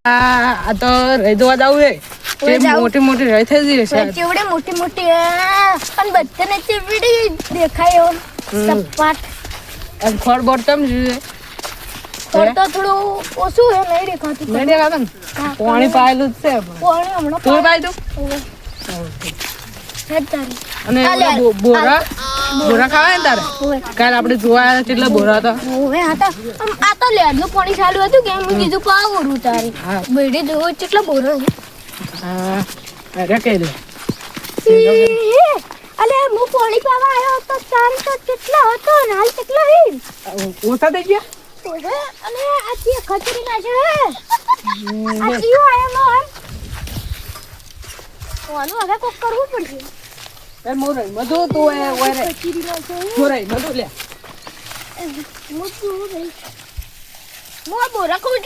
આ તો રહી દવા જવું છે મોટી મોટી રહી થઈ ગઈ છે ચેવડે મોટી મોટી પણ બધાને ચેવડી દેખાય એવો સપાટ અને ખોડ બોડ તમ જોઈએ ખોડ તો થોડું ઓછું હે નહીં દેખાતું નહીં દેખાતું ને પાણી પાયેલું જ છે પાણી હમણાં તું પાય તું અને બોરા બોરા ખાવાય ને તારે કાલ આપણે જોવા કેટલા બોરા હતા આ તો લેડનું પાણી ચાલુ હતું કે મેં કીધું પાવરું તારી બેડે જોવો કેટલા બોરા હા અરે કઈ દે અલે હું પાણી પાવા આવ્યો તો તાર તો કેટલા હતો ને હાલ કેટલા હે ઓછા થઈ ગયા અને આ ચી ખતરી ના છે આ ચીયો આયો નો કોનું હવે કોક કરવું પડશે એ મોરઈ મધુ તો એ ઓરે મોરઈ મધુ લે મો બોરા કોડ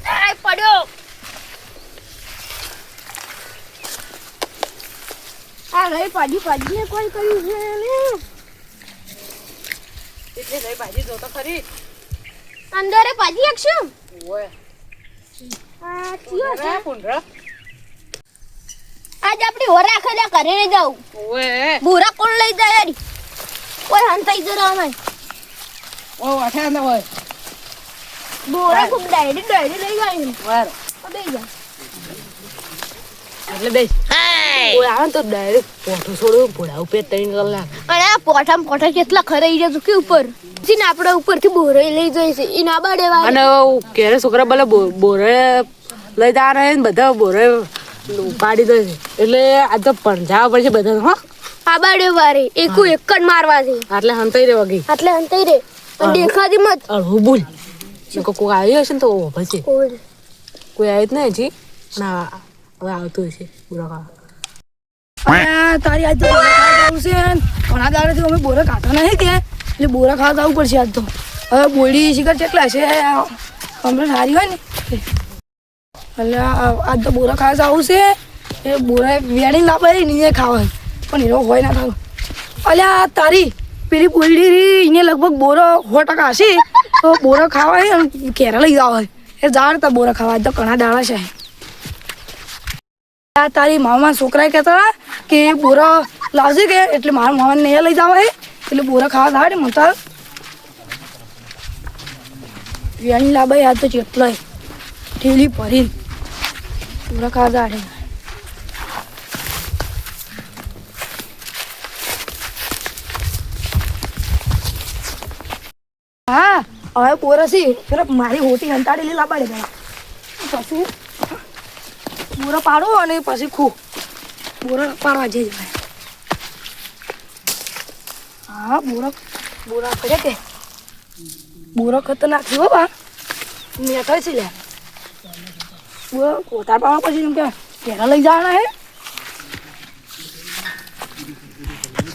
આ પડ્યો આ રહી પાડી પાડી કોઈ કર્યું છે ને એટલે રહી ભાજી જો તો ખરી અંદરે પાડી એકશું ઓય આ ચીયો છે પુંડરા આજ આપણી હોરા ખલા ઘરે ને જાવ ઓય બોરા કોણ લઈ જાય યાર કોઈ હંતાઈ જરા અમે ઓ આઠા ના હોય બોરા ખૂબ ડાયરી લઈ જાય વાર અબે જા એટલે બેસ ઓય આ તો ડાયરેક્ટ પોઠો છોડો ભોળા ઉપર 3 કલાક અને આ પોઠા કેટલા ખરાઈ જાય કે ઉપર જીને આપણે ઉપરથી બોરા લઈ જાય છે ઈ ના બાડે વા અને કેરે છોકરા બલે બોરે લઈ જવાના ને બધા બોરે પાડી દે એટલે આ તો પંજાબ પડશે બધા હો આ બાડે વારે એક જ મારવા છે એટલે હંતાઈ રે વગી એટલે હંતાઈ રે પણ દેખાતી મત અળવું બોલ કોઈ આવ્યો હશે ને તો પછી કોઈ આવ્યું જ નહીં હજી ના હવે આવતું હશે બોરા ખાવા તારી આજ તો બોરા ખાવા જવું છે ઘણા દાડાથી અમે બોરા ખાતા નહીં કે એટલે બોરા ખાવા જવું પડશે આજ તો હવે બોડી શિખર કેટલા છે કમ્પ્લેટ સારી હોય ને એટલે આજ તો બોરા ખાવા જવું છે એ બોરા વેણી લાવે નહીં ખાવા પણ એનો હોય ના ખાવ અલ્યા તારી પેલી બોડી એને લગભગ બોરો 100% હશે તો બોરા ખાવા હોય કેરા લઈ જવા હોય એ જાણ તો બોરા ખાવા આજ તો ઘણા દાડા છે તારી મામા છોકરાએ કહેતા કે બોરા લાવશે કે એટલે મારા મામાને નહીં લઈ જવા હે એટલે બોરા ખાવા થાય ને મતા વેણી લાવે યાદ તો જેટલો ઠેલી ભરી બોરા ખાવા જાય હા હવે બોરા છે ફેર મારી હોટી હંતાડેલી લાવડે પેલા પછી બોરા પાડો અને પછી ખો બોરા પાડવા જઈ જાય હા બોરા કરે કે બોરા ખતરનાક છે બાબા મેઠા છે લે બોરા કોતાર પાડવા પછી એમ કે પેલા લઈ જવાના હે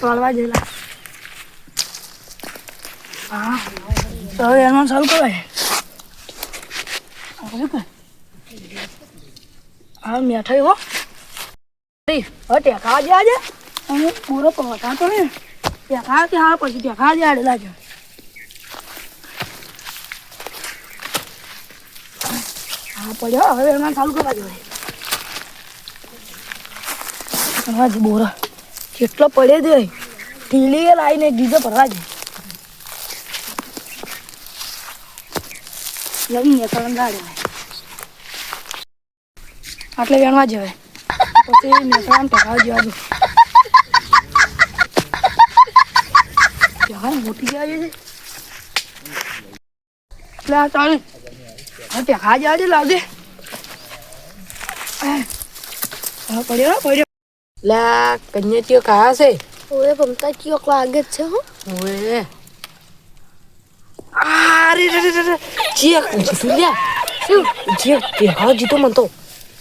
પાડવા જઈલા હા તો એમાં સારું કહેવાય હા મેઠાઈ હો હવે ટેકા જ આજે અને પૂરો પહોંચા તો ને ટેકા કે હા પછી ટેકા જ આડે લાગે હા પડ્યો હવે એમાં ચાલુ કરવા જોઈએ હા જી બોરા કેટલો પડે છે ઢીલી લાવીને ડીઝે ભરવા જાય લઈને કલમ ગાડે આટલે વેણવા જવાય પછી મેસરામ ટેકા જવા દો યાર મોટી જવા છે એટલે આ ચાલે ટેકા જવા દે લાવજે પડ્યો લા કન્યા ચિયો કહા છે ઓએ પમતા કયો લાગે છે હો ઓએ અરે રે ચિયા જીતુલ્યા શું ચિયા કે હા જીતો મન તો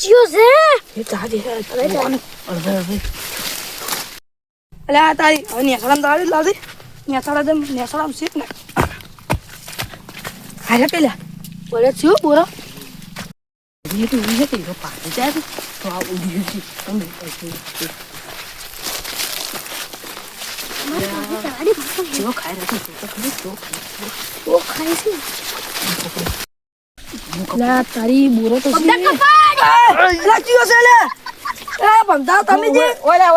ચિયો છે એ તાજે અરે અલ્યા તારી હવે નેસાડામ દાડી લાવજે નેસાડામ શીખ ને હારે પેલા બોલે છું બોરો ये तो ये तो ये पानी जाए तो आप उड़ी जी हम जो खाए रहते तो खरीद तो वो खाई थी લા તારી બોરો તો પગડા કપાડ લાચ્યો છે લે એ બંધા તમે જે ઓલા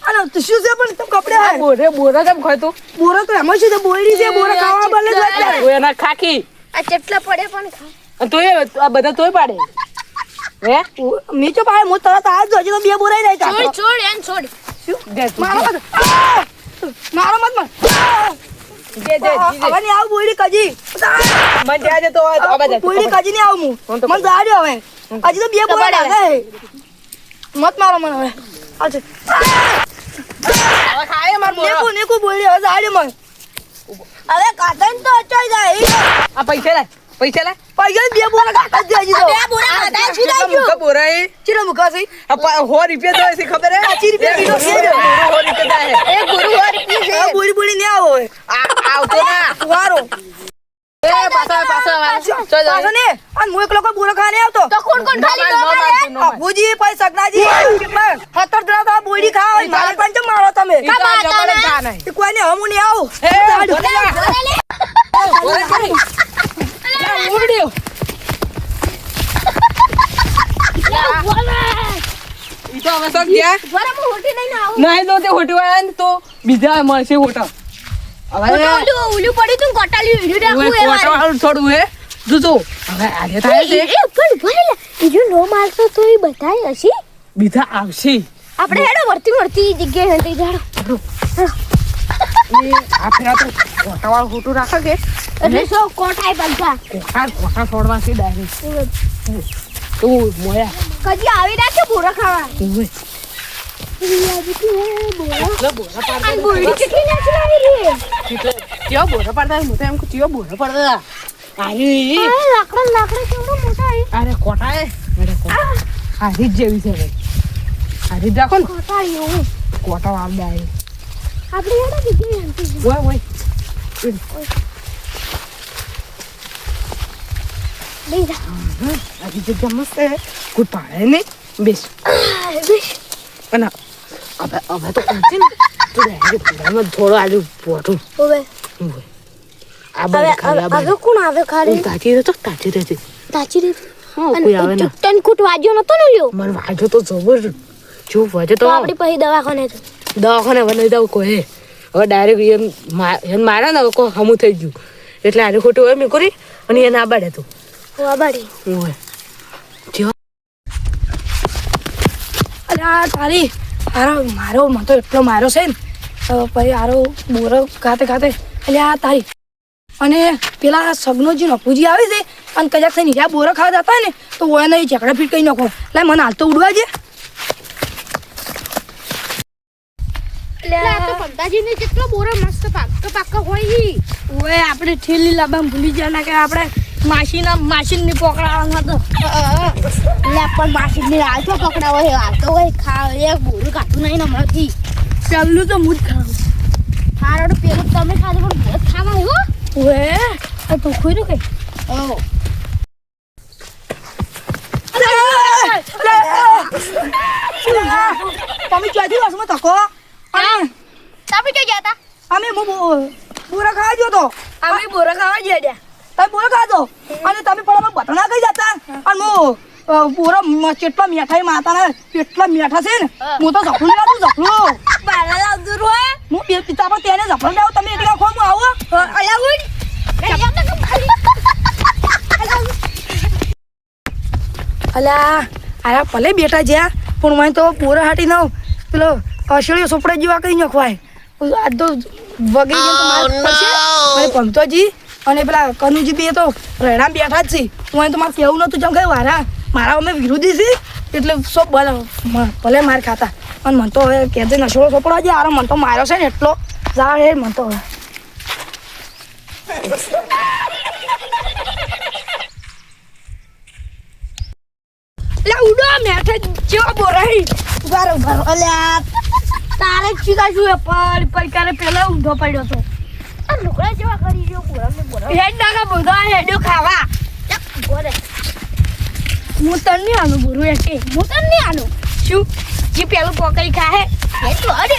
આનો તો શું છે પણ તમે કપડે હે બોરા કેમ ખાય તું બોરો તો એમાં છે બોયડી છે બોરો ખાવા બદલે જ અત્યારે ઓય ના ખાખી આ ચેટલા પડે પણ ખા અને તોય આ બધા તોય પાડે હે મે તો પાય હું તરત આ જોજે તો બે બોરાઈ રહી કા છોડ એન છોડ મારો મત જે હવે ની આવ બોયડી કજી મન જાજે તો આ બધા બોયડી કજી ની આવ હું મન જાડે હવે હજી તો બે બોરા લાગે મત મારો મને હવે આજો હવે ખાય માર બોરા નેકુ બોયડી હવે જાડે મન હવે કાટન તો અચાઈ જાય આ પૈસા લે પૈસા બે બોરા કાટા જ હજી તો બે બોરા ખાધા શું થઈ ગયું મુકા બોરા એ ચીરા મુકા છે આ 100 રૂપિયા તો છે ખબર હે 25 રૂપિયા કિલો છે 100 રૂપિયા હે એક ગુરુ રૂપિયા છે આ બોડી ને આવો હવે આવતો ના વારો એ પાછા ચલ પાછો ને અને હું એક લોકો બોરા ખાને આવતો તો કોણ કોણ ખાલી નો મારે અબુજી ભાઈ સગનાજી હતર દરા આ બોડી ખાવ મારે પંચ મારો તમે કોઈને હમુ ને આવો ઉડ્યો ઈ તો હવે સબ ગયા બરાબર હોટી નહીં આવું નહીં તો તે હોટવા આયા ને તો બીજા મળશે હોટા હવે ઓલું પડ્યું તું કોટાલી વિડિયો રાખું એ હોટા વાળું થોડું હે જોજો હવે આજે થાય છે એ પણ ભલે બીજું નો મારતો તો એ બતાય હશે બીજા આવશે આપણે હેડો વર્તી જગ્યાએ હંતી જાડો આ ફેરા તો હોટા વાળું હોટું રાખે કે એટલે સો કોટાઈ બગા કોટા છોડવા છે ડાયરેક્ટ તું મોયા કજી આવી રાખ્યો બોરા ખાવા ઓય બોરા બોરા પાડતા આ બોરી કેટલી નાચી આવી રે ચિયો બોરા પાડતા હું તો એમ ચિયો બોરા પાડતા આરી આ લાકડા કેવડો મોટા હે અરે કોટા હે અરે કોટા આ રીત જેવી છે ભાઈ આ રીત રાખો ને કોટાળી હોય કોટા વાળા હે આપણે હેડો જગ્યાએ હંતી ઓય ઓય બેજા આ રીત જગ્યા મસ્ત હે કોઈ પાડે નહીં બેસ બેસ અને હવે તો પહોંચી ને તો ડાયરેક્ટ પૂરામાં થોડો આજુ પોઠું ઓવે આ બાર ખાલા બાર કોણ આવે ખાલી તાજી રહે તો તાજી રહે તાચી રે હા કોઈ આવે ના તન કુટ વાજ્યો નતો ને લ્યો મને વાજો તો જબર જો વાજો તો તો આપણી પછી દવાખાને તો દવાખાને બનાવી દઉં કોઈ હવે ડાયરેક્ટ એમ મારે ને કોઈ હમું થઈ ગયું એટલે આને ખોટું હોય મેં કરી અને એને આબાડે તું વાબાડી હોય અરે તારી મારો મને તો એટલો માર્યો છે ને પછી આરો બોરો ખાતે એટલે આ તારી અને પેલા સગનોજી નપુજી આવે છે અને કજાક થઈને જ્યાં બોરો ખાવા જતા હોય ને તો ઓય નહીં ઝઘડા ફીટ કરી નાખો એટલે મને હાલ તો ઉડવા છે તો પંતાજીને કેટલો બોરા મસ્ત પાક્કા હોય ઈ ઓય આપણે ઠેલી લાબામ ભૂલી ગયા ના કે આપણે માસીની પકડાવાનો હતો લે પણ માસીને હાલ તો પકડાવો હે હાલ તો હોય ખા એક બોરું કાઢું નહીં હમણાંથી પેલું તો હું જ ખાવું હારો પેલું તમે ખાધું પણ બહુ ખાવા આવ્યો ઓય આ તું ખોઈ કે તમે ક્યાંથી વાસમાં તકો તમે ક્યાં ગયા હતા અમે બોરા ખાવા ગયો તો અમે બોરા ખાવા ગયા તમે બોરા ખાધો અને તમે પણ બટના કઈ જતા અને હું બોરા કેટલા મીઠાઈ માતાના કેટલા મીઠા છે ને હું તો ઝપડું લાવું ઝપડું બારા લાવજો રોય હું બે પિતા પર તેને ઝપડું લાવું તમે એટલે ખો હું આવો અલાઉડ અલા આયા ભલે બેટા જ્યાં પણ મને તો બોરા હાટી ના પેલો અસળીઓ સોપડા જેવા કઈ નખવાય આજ તો વગી ગયા તો મારે અને પંકજી અને પેલા કનુજી બે તો રહેણા બેઠા જ છે હું તો મારે કેવું નતું જેમ કઈ મારા અમે વિરોધી છે એટલે સો ભલે માર ખાતા અને મને તો હવે કહેજે નશોળો સોપડા જે આરો મને તો માર્યો છે ને એટલો જા હે મને તો હવે ઉડો મેઠે જેવો બોરાઈ ઉભારો અલ્યા તારે ચીકા શું પડકારે પેલા ઊંધો પડ્યો તો આ લુકડા જેવા કરી રહ્યો બોરા હેડ નાખા બોધા હેડ્યો ખાવા બોરે હું તને નહીં આનું બોરું એકે હું તને નહીં આનું શું જે પેલું પોકરી ખાહે એ તો અરે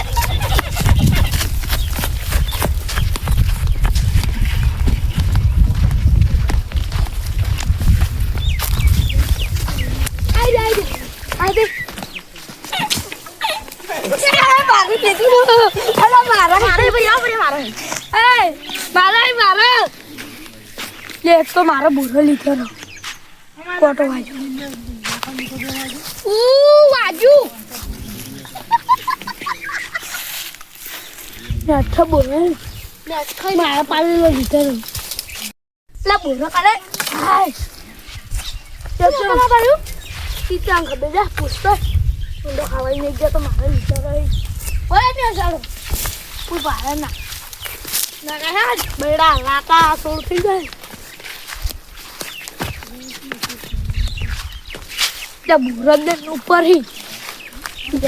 મારા લે એક તો મારો બોરો લીધો નો કોટો વાજો વાજુ નાઠા બોરો મારા પાડેલો લીધો નો લા બોરો કાલે હાય ચલો બાયું તીતાંગ બેજા પૂછતો ઊંડો ખાવાઈ નહીં ગયા તો મારે લીધો રહી ઓય ને ચાલો કોઈ બહાર ના ના બેડા લાતા સોળ થઈ જાય જબ રદન ઉપર હી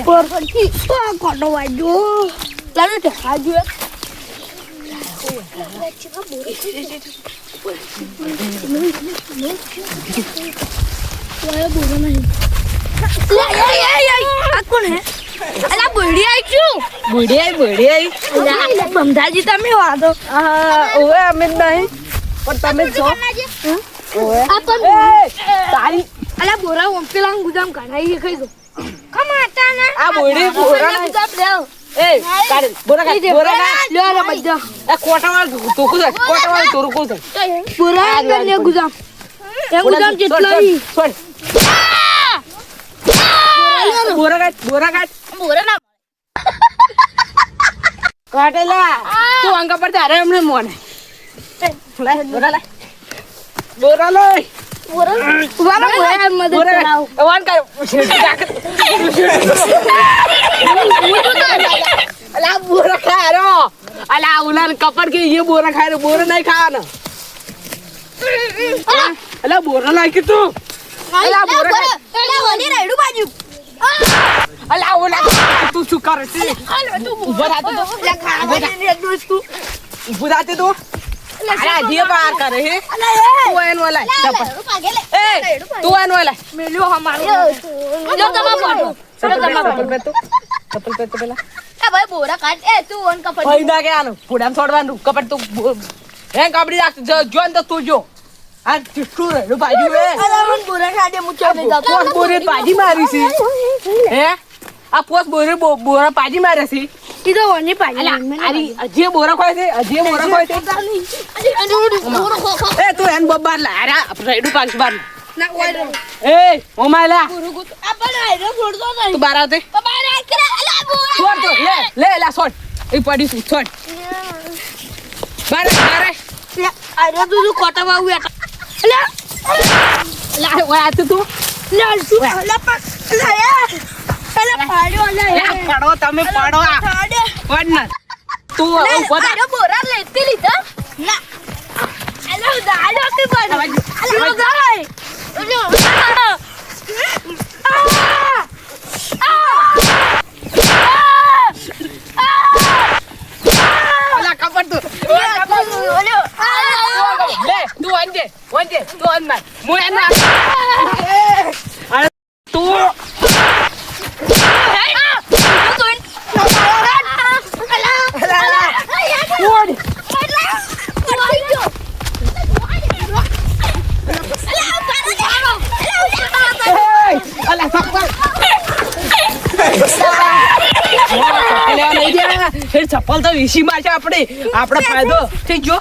ઉપર પછી કોટો વાજો લાલો ઢા જો ઓય બોલો નહીં આ કોણ હે અલા બોડી આઈ છું બોડી આઈ બંધાજી તમે વાતો ઓએ અમે નહીં પણ તમે છો ઓએ આ તો તારી અલા બોરા ઓમ પેલા ગુદામ કાઢાઈ ખાઈ દો ખમાતા ને આ બોડી બોરા ગુદામ લેવ એ કાઢ બોરા કાઢ લ્યો રે બધા આ કોટાવાળ તોકુ છે કોટાવાળ તોરકો છે બોરા ને ગુદામ એ ગુદામ જેટલા છોડ બોરા કાઢ બોરા ના કાટેલા તું અંગા પર તારે એમને મોને લે બોરા લઈ વાલા મદદ કરાવ વાન કર અલા બોરા ખારો અલા ઉલાન કપડ કે ये બોરા ખારો બોરા નહીં ખાવાના અલા બોરા લાઈ કે તું અલા બોરા અલા વની રાયડું બાજુ અલા ઓલા તું શું કરે છે ઉભો રાતો તો લે ખાવાની ને દોસ્ત તું ઉભો રાતે તો અલા જે પાર કરે હે તું એન વાલા એ તું એન વાલા મેલ્યો હમારો જો તમા પાડો ચપ્પલ પે પેલા એ ભાઈ બોરા કાઢ એ તું ઓન કપડ ભાઈ ના કે આનું પુડામ છોડવાનું કપડ તું હે કાપડી રાખ જોન તો તું જો આ ચિટ્ટુ રે બાજુ એ અરે મન બોરા ખાડે મુચો નહીં જાતો પોસ બોરે પાજી મારી છે હે આ પોસ બોરે બોરા પાજી મારે છે ઈ તો ઓની પાજી આરી અજે બોરા ખોય છે અજે બોરા ખોય છે એ તું એન બબાર લા અરે રેડુ પાસ બાર ના ઓય એ ઓમાલા આ પણ આયરો છોડતો નહીં તું બાર આવતે બાર આ કરે અલા બોરા છોડ તો લે લા છોડ એ પડી છું છોડ બાર આયરો તું કોટા વાવ લા ઓય આ તું લા શું લા પક લા પેલા પાડ્યો લા પાડો તમે પાડો પડ ન તું આયરો બોરા લેતી લીધા ના અલા દાડો કે પાડો અલા ગાય અલા કપડ તું લે તું અંજે તું અન માર મુ એન ના તું ચપ્પલ તો વીસી માં છે આપણે ફાયદો થઈ ગયો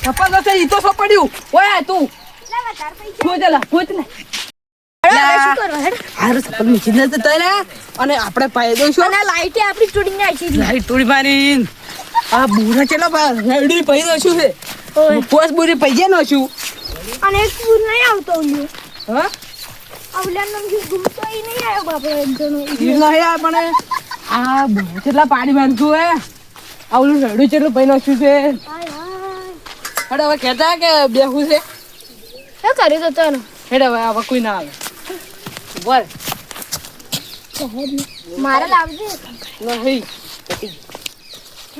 ચપ્પલ નથી ઈ તો સપડ્યું ઓય તું પૂછ ને હારું ચપ્પલ મીચી દે તો ને અને આપણે ફાયદો શું અને લાઈટે આપણી ચોડી ને આવી લાઈટ તોડી મારી આ બુરા ચેલો રેડી પઈ દો શું છે પોસ બુરી પઈ જાય નો શું અને એક પૂર નહીં આવતો લ્યો હા આવલા નમ ગુમતો ઈ નહીં આવ્યો બાપા એક જણો ઈ નહીં આ પણ આ બુરા ચેલા પાડી બાંધતું હે આવલું રેડી ચેલો પઈ નો શું છે હાય હાય હેડે હવે કહેતા કે બેહું છે એ કરી દો તો હેડે હવે આ કોઈ ના આવે બોલ મારે લાવજે નહીં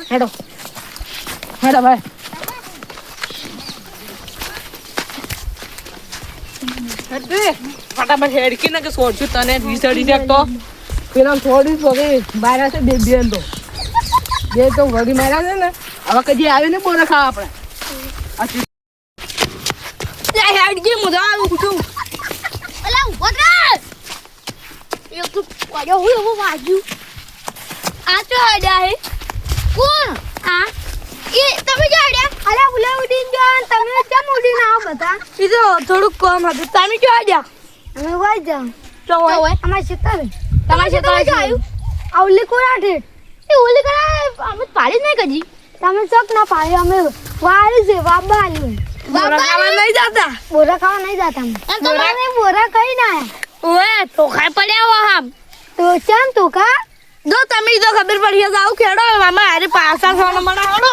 હેડો ભાઈ ફટાફટ હેડકી ને કે છોડશું તને વિસડી ને તો પેલા છોડી વગી માર્યા છે બે તો વગી માર્યા છે ને હવે કદી આવે ને બોલે ખાવા આપણે હેડકી મજા આવું છું અલા ઉભો રહે એક તો પડ્યો હું વાજુ આ તો હડ્યા હે કોણ આ એ તમે જાડ્યા અલા ઉલા ઉડીન જાન તમે કેમ ઉડીન આવો બધા એ તો થોડુંક કામ હતું તમે જો આજા અમે વાઈ જાવ તો હોય અમાર શેતર તમાર શેતર આવ્યું આવલી કોરાઠે એ ઓલી કરા અમે પાડી જ નહીં કજી તમે ચોક ના પાડી અમે વાળી છે બાબા આલ્યું બોરા ખાવા નહીં જતા બોરા ખાવા નહીં જાતા અમે તમારે બોરા કઈ ના ઓએ તો ખાઈ પડ્યા હો હમ તો ચાન તો કા જો તમે તો ખબર પડી જાવ ખેડો મામા અરે પાસા સોનો મણાવડો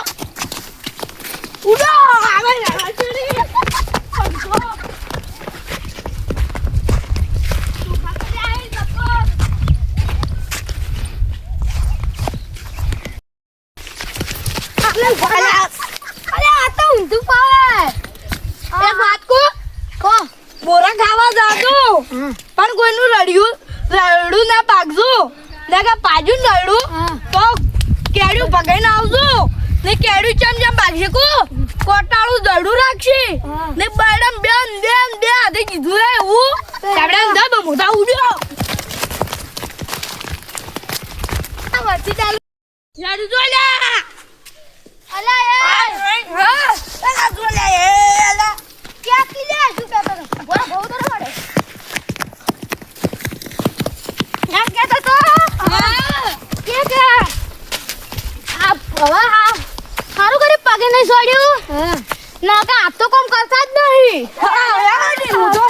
ઉડો આવે રાચડી એક વાત કો બોરા ખાવા જાજો પણ કોઈનું રડ્યું ના પાકજો નકા પાજું રડ્યું તો કેડ્યું ભગાઈને આવજો ને કેડ્યું ચમ પાકશે કો કોટાળું દડું રાખશે ને બડમ બેન દે આધે કીધું રે હું સાબડા દબ મોટા ઉડ્યો આ વચ્ચે ચાલુ યાર જો લે અલા એ હા આ જો લે એલા ક્યાં કી લે શું કહેતો તો બોરા બહુ તો પડે ક્યાં કહેતો તો કે આ ભવા સારું કરી પગે નહીં છોડ્યું ના કે આ તો કોમ કરતા જ નહીં હા યાર હું તો